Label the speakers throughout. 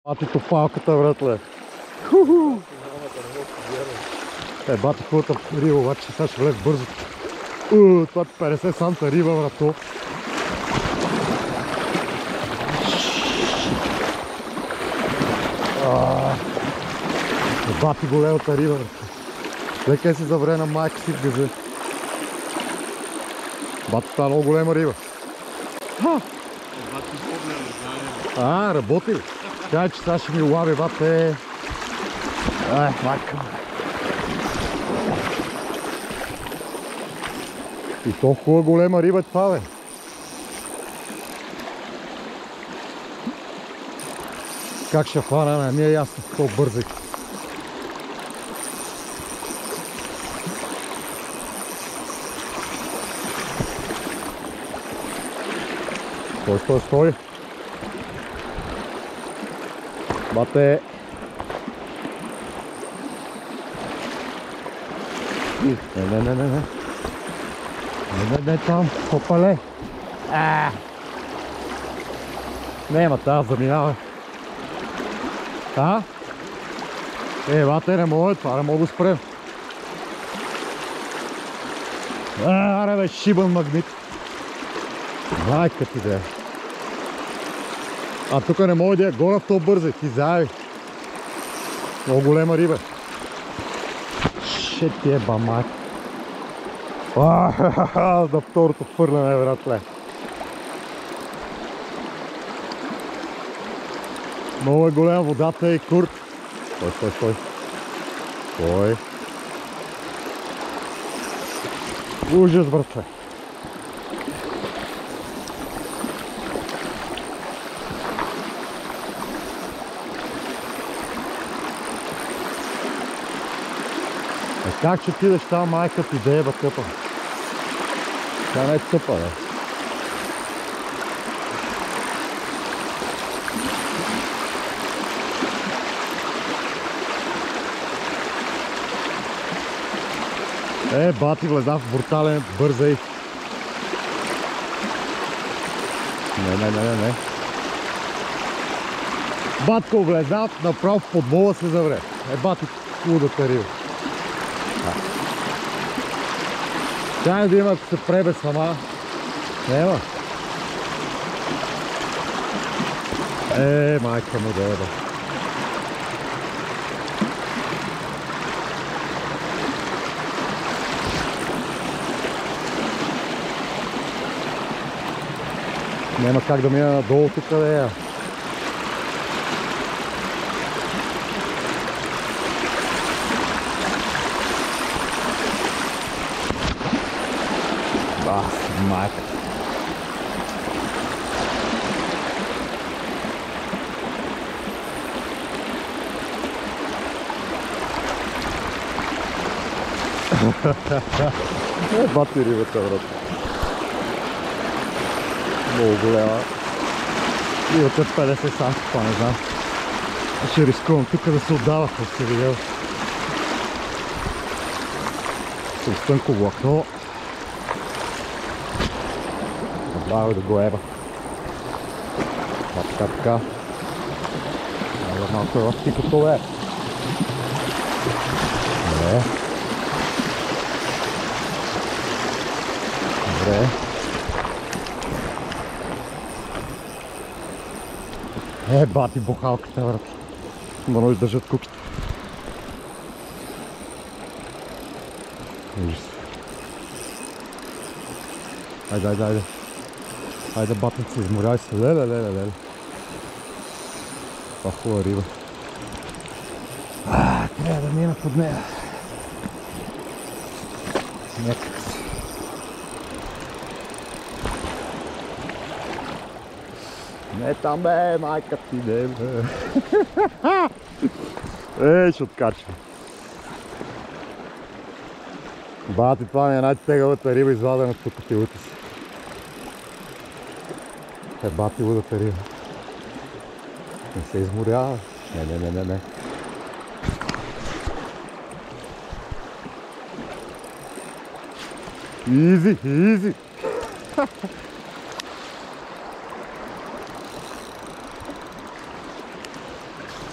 Speaker 1: Бати топалката, братле. Ху-ху! Бати хубавата риба, обаче сега ще влез бързо. Това 50 санта риба, брато. Бати големата риба, брато. Лека се завре на майка си в газа. Бати това много голема риба. Работи ли? Тя че сега ще ми улави, бате. Майка. И толкова голема риба това, бе. Как ще хвана, не е ясно, толкова бързай. Стой. Бате. Не там, опале. Нема тази заминава. Бате, не мога, това не мога да спрем. Аре бе, шибан магнит. Майка ти да е. Тук не мога да я гора в това бързай, ти заеви. Много голема риба. Ще ти е бамак. На второто фърляне, братле. Много е голема водата и курт. Стой. Ужас, братле. Как ще отидеш там, майка ти да еба тъпа? Тя не е тъпа, бе. Бати влезна в брутален, бързай. Не. Батко влезна, направо в подмола се завре. Бати лудата риба. Тя да има, ако се пребе сама. Нема. Майка му да еба. Няма как да мина надолу тук, да я. Майка. Бати рибата, брат. Много голема. Рибата 50 санти, това не знам. Ще рискувам тук да се отдава, ако се видел. Съм стънко влакно. Направо да го еба. Така. Малко е в тикото, бе. Добре. Бати бухалката, брат. Да не издържат куките. Ужас. Айде. Айде, батница, изморяй се. Леле. Това хубава риба. Трябва да мина под нея. Някак си. Не там, бе, майка ти, не, бе. Ще откачва. Бати, това ми е най-тегавата риба, извадена тук от тилата си. Бати лудата риба. Не се изморява. Не. Изи.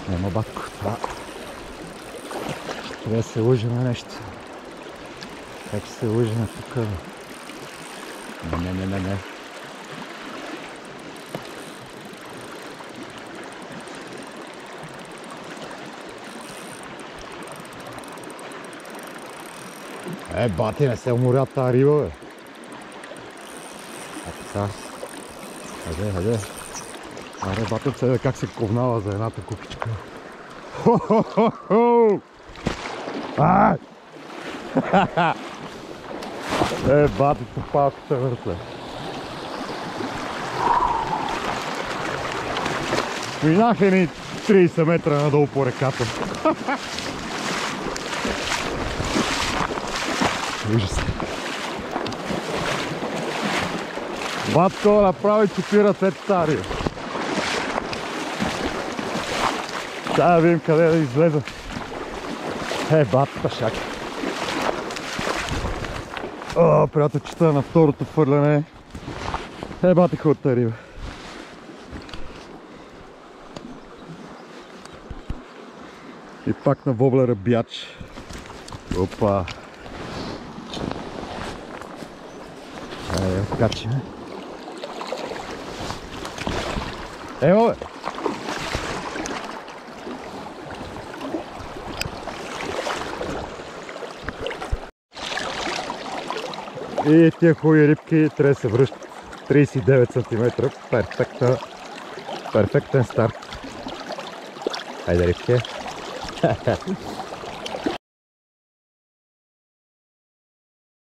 Speaker 1: Нема, батко, това... Трябва да се лъжа на нещо. Как се лъжа на тук? Не. Бати, не се уморя тази риба, бе. Сега. Хайде. Аре, батенце, как се ковнава за едната купичка. Хо-хо-хо-хо! Батето, палката въртля. Минах едни 30 метра надолу по реката. Ужас. Батко направи 4 цветари. Сега да видим къде да излеза. Батата шак. Приятелчета на второто фърляне. Бати хубавата риба. И пак на воблера бяч. Опа. Откачим. Ево, бе! И тия хубави рибки трябва да се връщат 39 см. Перфектен старт. Хайде, рибки.